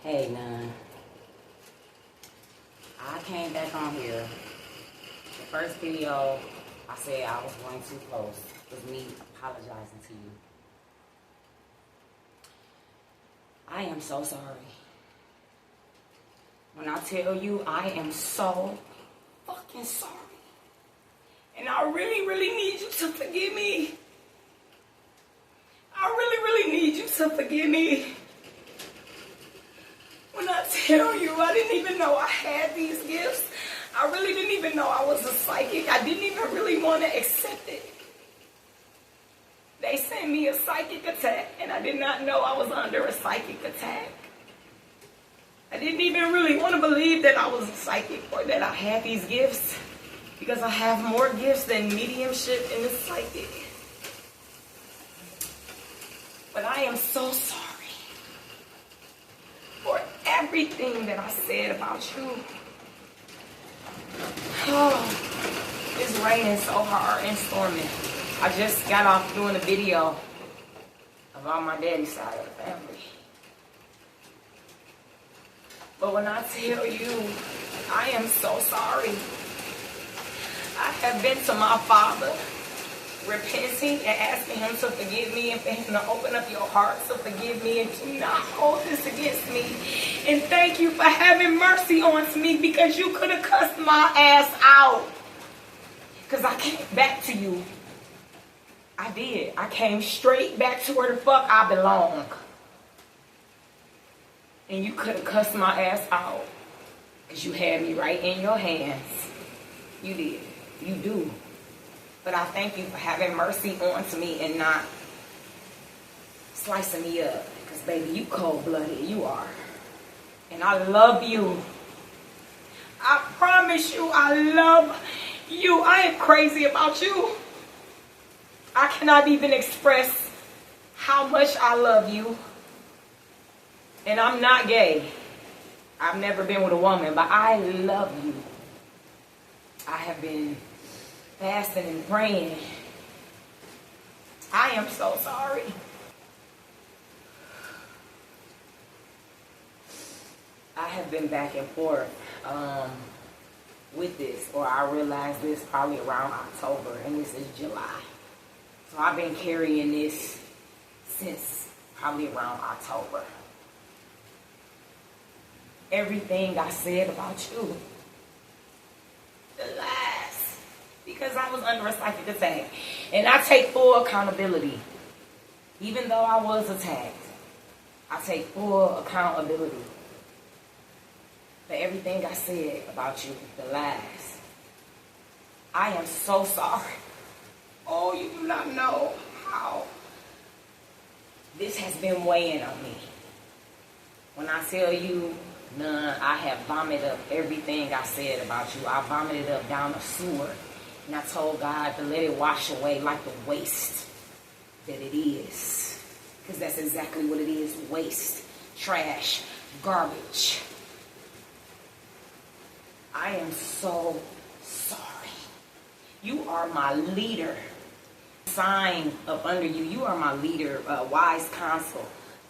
Hey, Nun. I came back on here. The first video, I said I was going too close. Was me apologizing to you. I am so sorry. When I tell you I am so fucking sorry. And I really, really need you to forgive me. I really, really need you to forgive me. When I tell you I didn't even know I had these gifts. I really didn't even know I was a psychic. I didn't even really want to accept it. They sent me a psychic attack and I did not know I was under a psychic attack. I didn't even really want to believe that I was a psychic or that I had these gifts because I have more gifts than mediumship and the psychic. But I am so sorry for everything that I said about you. Oh, it's raining so hard and storming. I just got off doing a video about my daddy's side of the family. But when I tell you, I am so sorry. I have been to my father, repenting and asking him to forgive me and for him to open up your heart to forgive me and to not hold this against me. And thank you for having mercy on me because you could have cussed my ass out. Because I came back to you. I did. I came straight back to where the fuck I belong. And you could have cussed my ass out. Because you had me right in your hands. You did. You do. But I thank you for having mercy on to me and not slicing me up. Because, baby, you cold-blooded. You are. And I love you. I promise you I love you. I am crazy about you. I cannot even express how much I love you. And I'm not gay. I've never been with a woman, but I love you. I have been fasting and praying. I am so sorry. I have been back and forth with this, or I realized this probably around October, and this is July. So I've been carrying this since probably around October. Everything I said about you, the lies, because I was under a psychic attack. And I take full accountability. Even though I was attacked, I take full accountability for everything I said about you, the lies. I am so sorry. Oh, you do not know how this has been weighing on me. When I tell you, Nun, I have vomited up everything I said about you. I vomited up down the sewer. And I told God to let it wash away like the waste that it is. Because that's exactly what it is. Waste. Trash. Garbage. I am so sorry. You are my leader. Sign up under you. You are my leader. Wise counsel.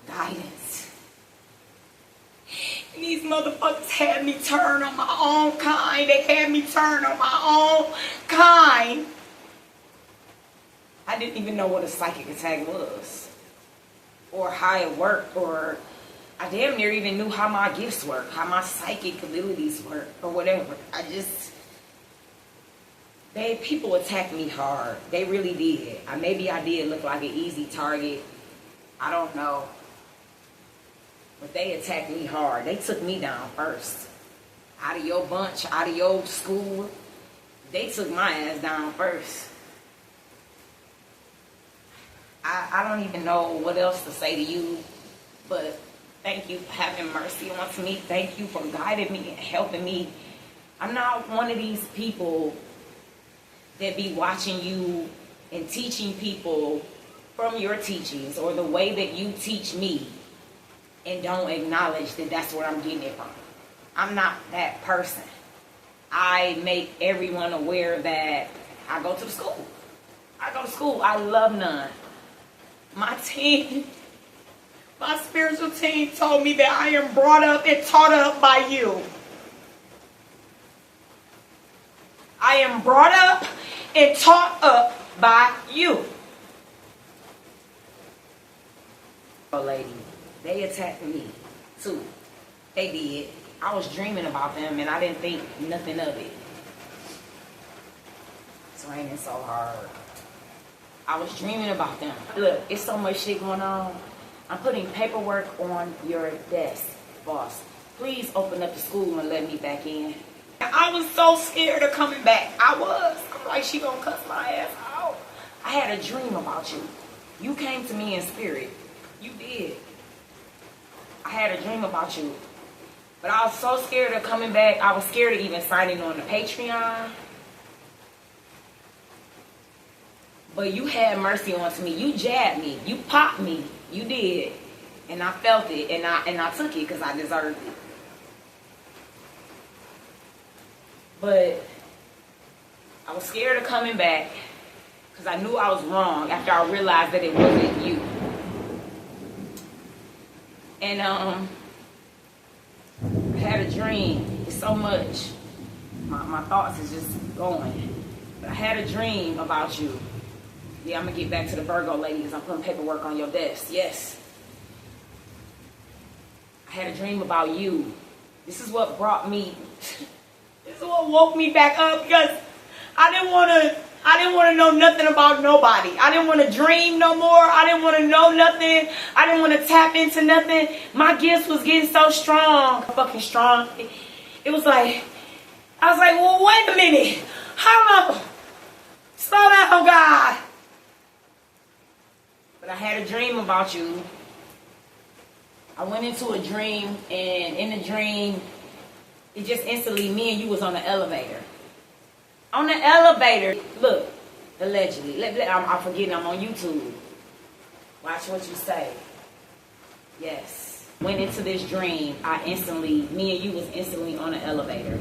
Guidance. And these motherfuckers had me turn on my own kind. They had me turn on my own kind. I didn't even know what a psychic attack was. Or how it worked. Or I damn near even knew how my gifts work. How my psychic abilities work. Or whatever. People attacked me hard. They really did. Maybe I did look like an easy target. I don't know. But they attacked me hard. They took me down first. Out of your bunch, out of your school. They took my ass down first. I don't even know what else to say to you. But thank you for having mercy on me. Thank you for guiding me and helping me. I'm not one of these people that be watching you and teaching people from your teachings or the way that you teach me. And don't acknowledge that that's where I'm getting it from. I'm not that person. I make everyone aware that I go to school. I love Nun. My team My spiritual team told me that I am brought up and taught up by you. I am brought up and taught up by you. Oh, lady, they attacked me too. They did. I was dreaming about them and I didn't think nothing of it. It's raining so hard. I was dreaming about them. Look, it's so much shit going on. I'm putting paperwork on your desk, boss. Please open up the school and let me back in. I was so scared of coming back. I'm like, she gonna cuss my ass out. I had a dream about you. You came to me in spirit. You did. I had a dream about you. But I was so scared of coming back. I was scared of even signing on the Patreon. But you had mercy on me. You jabbed me. You popped me. You did. And I felt it. And I took it because I deserved it. But I was scared of coming back because I knew I was wrong after I realized that it wasn't you. And I had a dream. It's so much. My thoughts is just going. But I had a dream about you. Yeah, I'm going to get back to the Virgo lady because I'm putting paperwork on your desk. Yes. I had a dream about you. This is what brought me... This is what woke me back up because I didn't want to know nothing about nobody. I didn't want to dream no more. I didn't want to know nothing. I didn't want to tap into nothing. My gifts was getting so strong. Fucking strong. It was like, I was like, well, wait a minute. Hold on. Slow down, God. But I had a dream about you. I went into a dream, and in the dream, it just instantly, me and you was on the elevator. On the elevator, look, allegedly. I'm forgetting I'm on YouTube. Watch what you say. Yes. Went into this dream, me and you was instantly on the elevator.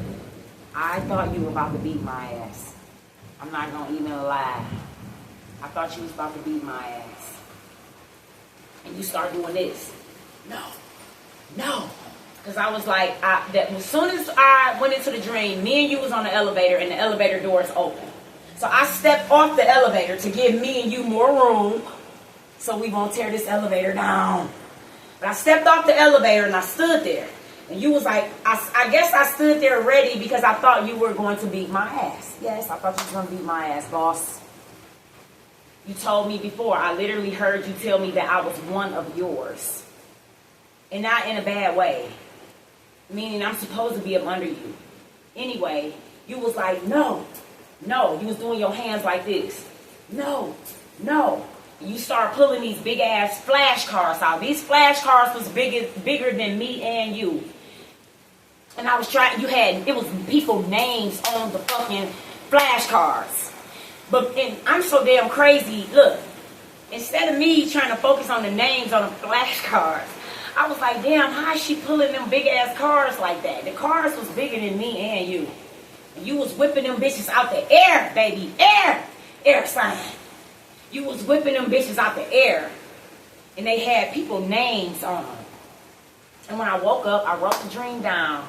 I thought you were about to beat my ass. I'm not going to even lie. I thought you was about to beat my ass. And you start doing this. No. Because I was like, as soon as I went into the dream, me and you was on the elevator and the elevator doors open. So I stepped off the elevator to give me and you more room so we won't tear this elevator down. But I stepped off the elevator and I stood there. And you was like, I guess I stood there ready because I thought you were going to beat my ass. Yes, I thought you were going to beat my ass, boss. You told me before, I literally heard you tell me that I was one of yours. And not in a bad way. Meaning I'm supposed to be up under you. Anyway, you was like, no. You was doing your hands like this. No. You start pulling these big ass flashcards out. These flashcards was bigger than me and you. And I was trying, it was people names on the fucking flashcards. And I'm so damn crazy. Look, instead of me trying to focus on the names on the flashcards, I was like, damn, how is she pulling them big ass cars like that? The cars was bigger than me and you. And you was whipping them bitches out the air, baby. Air sign. You was whipping them bitches out the air. And they had people names on them. And when I woke up, I wrote the dream down.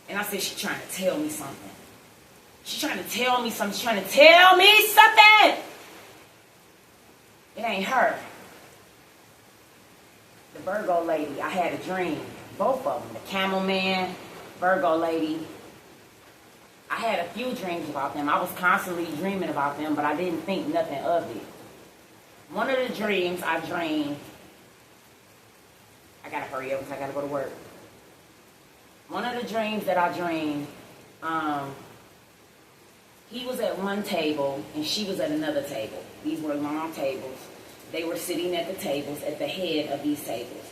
And I said, she's trying to tell me something. She's trying to tell me something. She's trying to tell me something. It ain't her. The Virgo lady, I had a dream. Both of them. The Camel Man, Virgo lady. I had a few dreams about them. I was constantly dreaming about them, but I didn't think nothing of it. One of the dreams I dreamed, I gotta hurry up because I gotta go to work. One of the dreams that I dreamed, he was at one table and she was at another table. These were long tables. They were sitting at the tables, at the head of these tables.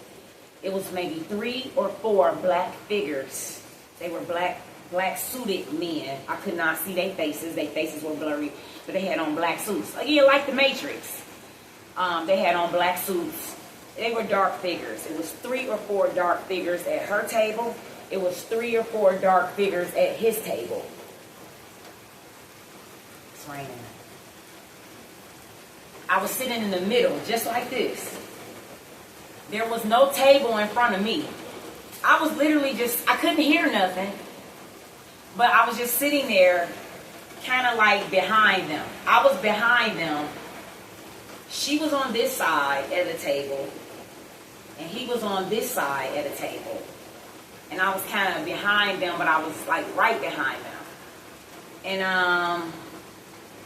It was maybe 3 or 4 black figures. They were black suited men. I could not see their faces. Their faces were blurry, but they had on black suits. Again, like the Matrix. They had on black suits. They were dark figures. It was 3 or 4 dark figures at her table. It was 3 or 4 dark figures at his table. It's raining. I was sitting in the middle, just like this. There was no table in front of me. I was literally just, I couldn't hear nothing. But I was just sitting there, kind of like behind them. I was behind them. She was on this side at the table. And he was on this side at the table. And I was kind of behind them, but I was like right behind them. And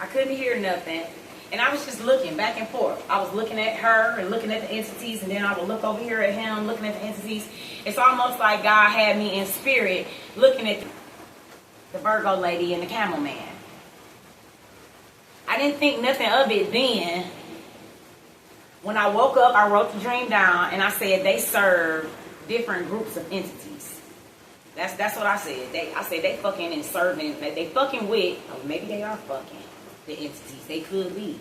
I couldn't hear nothing. And I was just looking back and forth. I was looking at her and looking at the entities, and then I would look over here at him, looking at the entities. It's almost like God had me in spirit looking at the Virgo lady and the camel man. I didn't think nothing of it then. When I woke up, I wrote the dream down, and I said they serve different groups of entities. That's what I said. I said they fucking and serving. They fucking with, or maybe they are fucking the entities. They could be.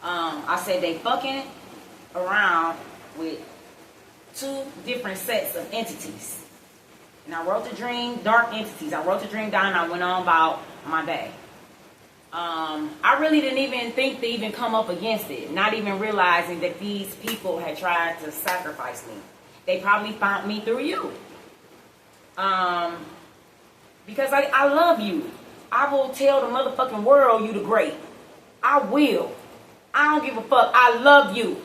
I said they fucking around with 2 different sets of entities. And I wrote the dream, dark entities. I wrote the dream down, and I went on about my day. I really didn't even think to even come up against it, not even realizing that these people had tried to sacrifice me. They probably found me through you. Because I love you. I will tell the motherfucking world you the great. I will. I don't give a fuck. I love you.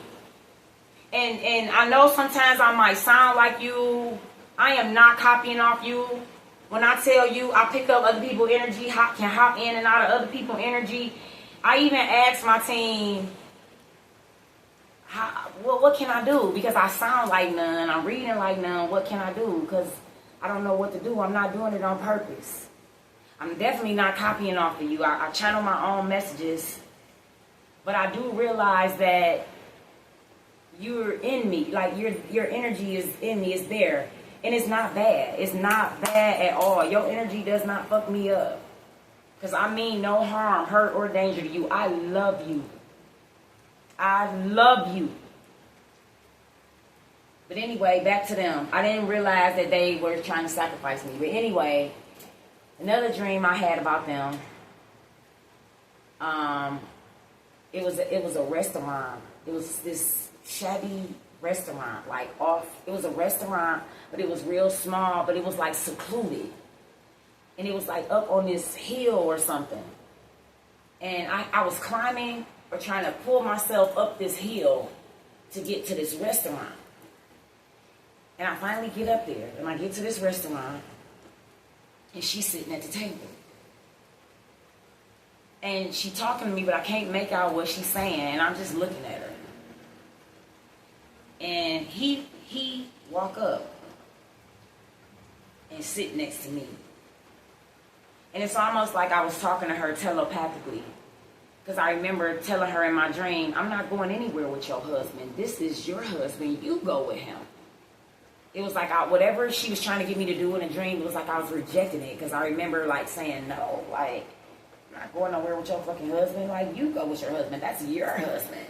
And I know sometimes I might sound like you. I am not copying off you. When I tell you I pick up other people's energy, can hop in and out of other people's energy. I even asked my team, what can I do? Because I sound like none. I'm reading like none. What can I do? Because I don't know what to do. I'm not doing it on purpose. I'm definitely not copying off of you. I channel my own messages. But I do realize that you're in me. Like your energy is in me. It's there. And it's not bad. It's not bad at all. Your energy does not fuck me up. Because I mean no harm, hurt, or danger to you. I love you. I love you. But anyway, back to them. I didn't realize that they were trying to sacrifice me. But anyway, another dream I had about them. It was a restaurant. It was this shabby restaurant, like off. It was a restaurant, but it was real small, but it was like secluded. And it was like up on this hill or something. And I was climbing or trying to pull myself up this hill to get to this restaurant. And I finally get up there, and I get to this restaurant, and she's sitting at the table. And she talking to me, but I can't make out what she's saying, and I'm just looking at her. And he walk up and sit next to me. And it's almost like I was talking to her telepathically. Because I remember telling her in my dream, I'm not going anywhere with your husband. This is your husband. You go with him. It was like whatever she was trying to get me to do in a dream, it was like I was rejecting it. Because I remember like saying, no, like, I'm not going nowhere with your fucking husband. Like, you go with your husband. That's your husband.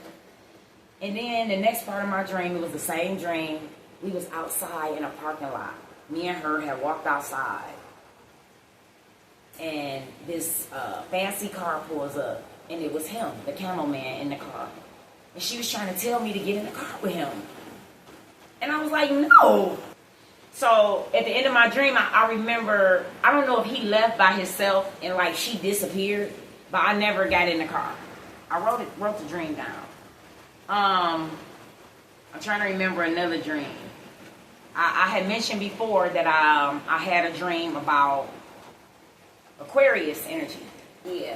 And then the next part of my dream, it was the same dream. We was outside in a parking lot. Me and her had walked outside. And this fancy car pulls up. And it was him, the camel man, in the car. And she was trying to tell me to get in the car with him. And I was like, no. So at the end of my dream, I remember, I don't know if he left by himself and like she disappeared. But I never got in the car. I wrote the dream down. I'm trying to remember another dream. I had mentioned before that I had a dream about Aquarius energy. Yeah,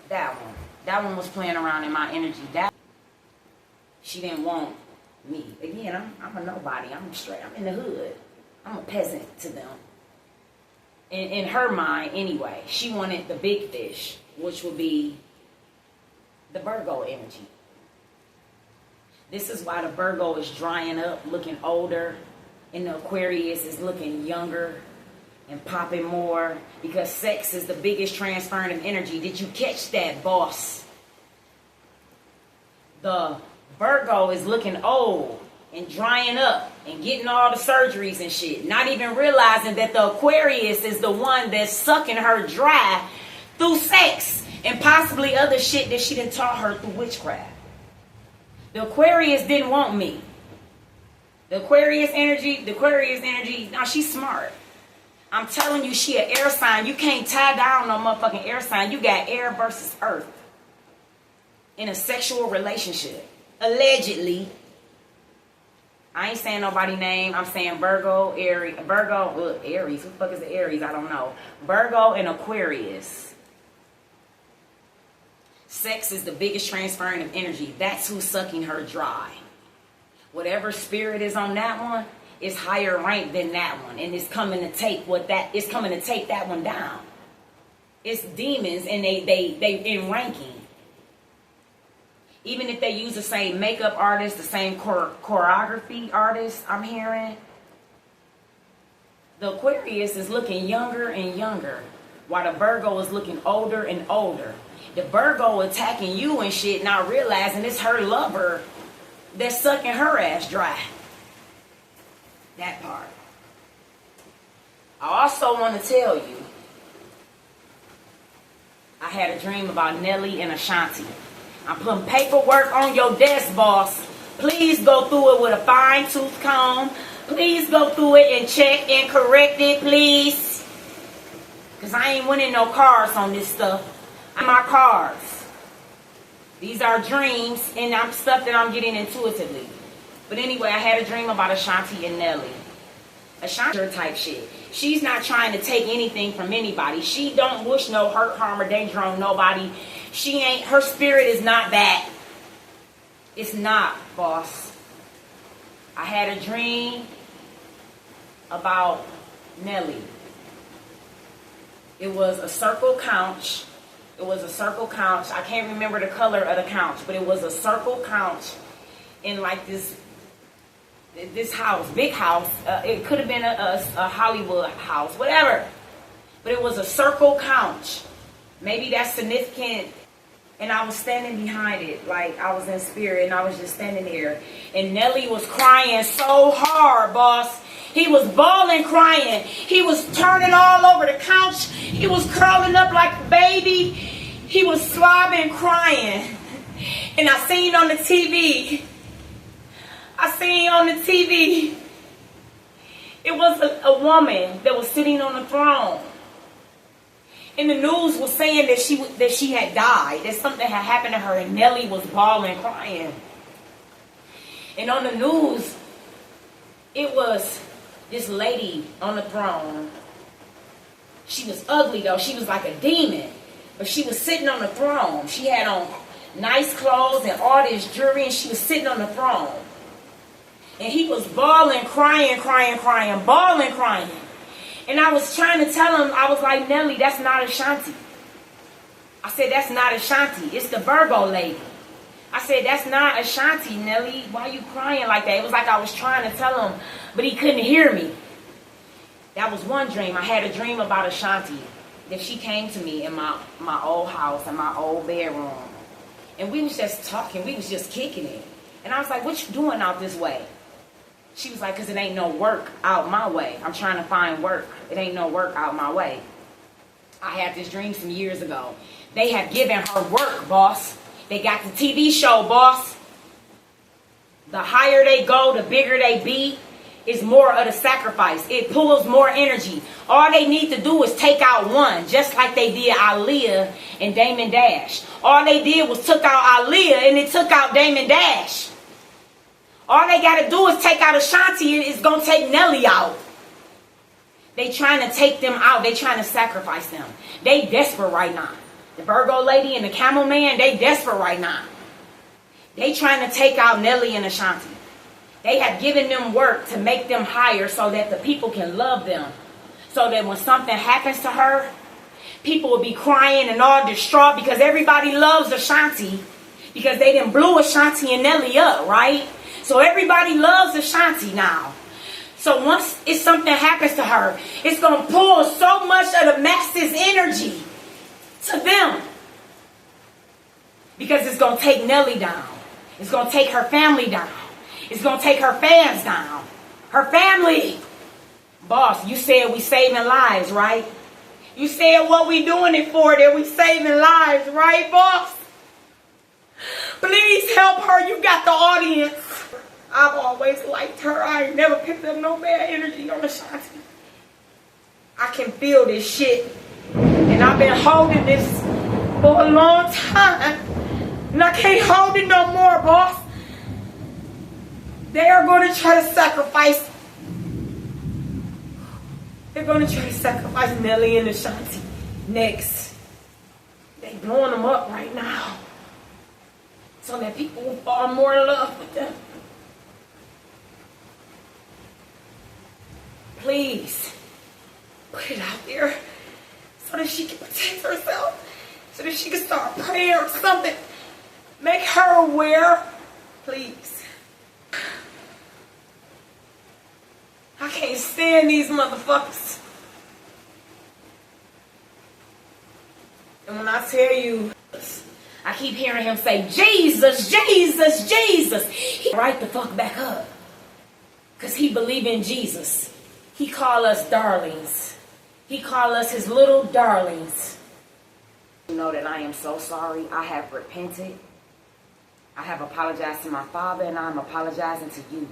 that one. That one was playing around in my energy. She didn't want me. Again, I'm a nobody. I'm straight. I'm in the hood. I'm a peasant to them. In her mind, anyway, she wanted the big fish, which would be the Virgo energy. This is why the Virgo is drying up, looking older, and the Aquarius is looking younger and popping more, because sex is the biggest transferring of energy. Did you catch that, boss? The Virgo is looking old and drying up and getting all the surgeries and shit, not even realizing that the Aquarius is the one that's sucking her dry through sex and possibly other shit that she done taught her through witchcraft. The Aquarius didn't want me. The Aquarius energy, now she's smart. I'm telling you, she an air sign. You can't tie down no motherfucking air sign. You got air versus earth in a sexual relationship. Allegedly. I ain't saying nobody's name. I'm saying Virgo, Aries. Aries. Who the fuck is the Aries? I don't know. Virgo and Aquarius. Sex is the biggest transferring of energy. That's who's sucking her dry. Whatever spirit is on that one is higher rank than that one, and it's coming to take that one down. It's demons, and they in ranking. Even if they use the same makeup artist, the same choreography artist, I'm hearing, the Aquarius is looking younger and younger, while the Virgo is looking older and older. The Virgo attacking you and shit, not realizing it's her lover that's sucking her ass dry. That part. I also want to tell you, I had a dream about Nelly and Ashanti. I'm putting paperwork on your desk, boss. Please go through it with a fine-tooth comb. Please go through it and check and correct it, please. Because I ain't winning no cards on this stuff. I'm my cards. These are dreams and I'm stuff that I'm getting intuitively. But anyway, I had a dream about Ashanti and Nelly. Ashanti type shit. She's not trying to take anything from anybody. She don't wish no hurt, harm, or danger on nobody. She ain't, her spirit is not that. It's not, boss. I had a dream about Nelly. It was a circle couch. It was a circle couch. I can't remember the color of the couch, but it was a circle couch in like this house, big house. It could have been a Hollywood house, whatever. But it was a circle couch. Maybe that's significant. And I was standing behind it, like I was in spirit, and I was just standing there. And Nelly was crying so hard, boss. He was bawling, crying. He was turning all over the couch. He was curling up like a baby. He was slobbing, crying. And I seen on the TV. It was a woman that was sitting on the throne. And the news was saying that she had died. That something had happened to her, and Nelly was bawling, crying. And on the news, it was this lady on the throne. She was ugly though. She was like a demon. But she was sitting on the throne. She had on nice clothes and all this jewelry, and she was sitting on the throne. And he was bawling, crying, bawling, crying. And I was trying to tell him, I was like, Nelly, that's not Ashanti. I said, that's not Ashanti. It's the Virgo lady. I said, that's not Ashanti, Nelly. Why are you crying like that? It was like I was trying to tell him, but he couldn't hear me. That was one dream. I had a dream about Ashanti. That she came to me in my old house, in my old bedroom. And we was just talking. We was just kicking it. And I was like, what you doing out this way? She was like, because it ain't no work out my way. I'm trying to find work. It ain't no work out my way. I had this dream some years ago. They have given her work, boss. They got the TV show, boss. The higher they go, the bigger they be, is more of the sacrifice. It pulls more energy. All they need to do is take out one, just like they did Aaliyah and Damon Dash. All they did was took out Aaliyah and it took out Damon Dash. All they got to do is take out Ashanti and it's going to take Nelly out. They trying to take them out. They trying to sacrifice them. They desperate right now. The Virgo lady and the Camel Man, they desperate right now. They trying to take out Nelly and Ashanti. They have given them work to make them higher so that the people can love them. So that when something happens to her, people will be crying and all distraught because everybody loves Ashanti. Because they done blew Ashanti and Nelly up, right? So everybody loves Ashanti now. So once something happens to her, it's going to pull so much of the masses' energy to them. Because it's going to take Nelly down. It's going to take her family down. It's going to take her fans down. Her family. Boss, you said we saving lives, right? You said what we doing it for, that we saving lives, right, boss? Please help her. You got the audience. I've always liked her. I ain't never picked up no bad energy on Ashanti. I can feel this shit. And I've been holding this for a long time. And I can't hold it no more, boss. They are going to try to sacrifice. They're going to try to sacrifice Nelly and Ashanti next. They blowing them up right now. So that people will fall more in love with them. Please, put it out there so that she can protect herself, so that she can start praying or something. Make her aware, please. I can't stand these motherfuckers. And when I tell you, I keep hearing him say, Jesus, Jesus, Jesus. He right the fuck back up. Because he believe in Jesus. He call us darlings. He call us his little darlings. You know that I am so sorry. I have repented. I have apologized to my father, and I'm apologizing to you.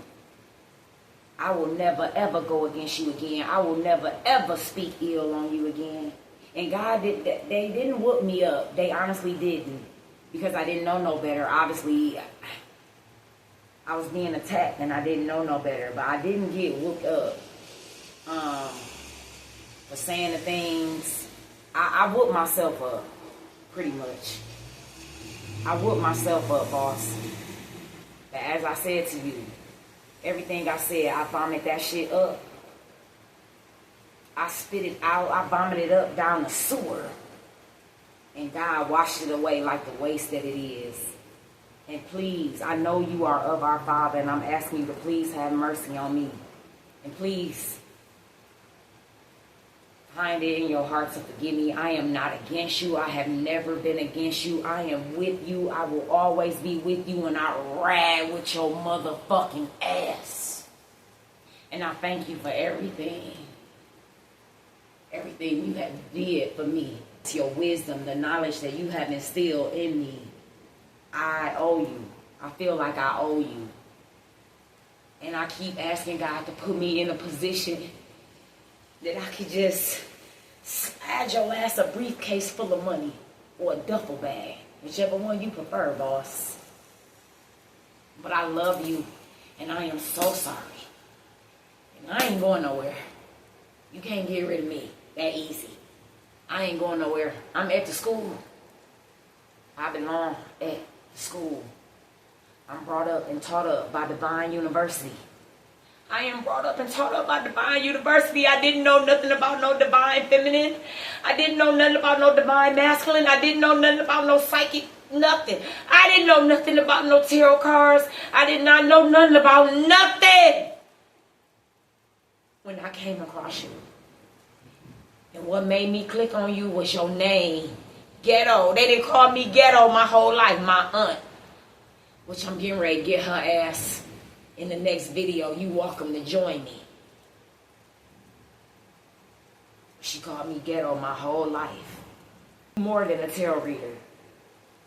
I will never, ever go against you again. I will never, ever speak ill on you again. And God, they didn't whoop me up. They honestly didn't. Because I didn't know no better. Obviously, I was being attacked, and I didn't know no better. But I didn't get whooped up. For saying the things. I whooped myself up, pretty much. I whooped myself up, boss. But as I said to you, everything I said, I vomited that shit up. I spit it out. I vomited up down the sewer. And God washed it away like the waste that it is. And please, I know you are of our Father, and I'm asking you to please have mercy on me. And please, find it in your heart to forgive me. I am not against you. I have never been against you. I am with you. I will always be with you, and I ride with your motherfucking ass. And I thank you for everything. Everything you have did for me. It's your wisdom, the knowledge that you have instilled in me. I owe you. I feel like I owe you. And I keep asking God to put me in a position that I could just slide your ass a briefcase full of money or a duffel bag. Whichever one you prefer, boss. But I love you, and I am so sorry. And I ain't going nowhere. You can't get rid of me that easy. I ain't going nowhere. I'm at the school. I belong at the school. I'm brought up and taught up by Divine University. I am brought up and taught up by Divine University. I didn't know nothing about no Divine Feminine. I didn't know nothing about no Divine Masculine. I didn't know nothing about no Psychic, nothing. I didn't know nothing about no tarot cards. I did not know nothing about nothing when I came across you. And what made me click on you was your name, Ghetto. They didn't call me Ghetto my whole life, my aunt. Which I'm getting ready to get her ass in the next video. You welcome to join me. She called me Ghetto my whole life. More than a tarot reader.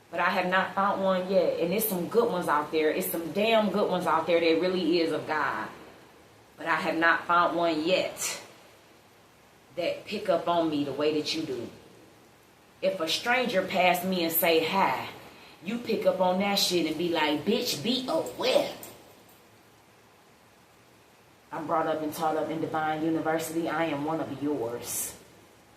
But I have not found one yet. And there's some good ones out there. It's some damn good ones out there that really is of God. But I have not found one yet that pick up on me the way that you do. If a stranger passed me and say hi, you pick up on that shit and be like, bitch, be aware. I'm brought up and taught up in Divine University. I am one of yours.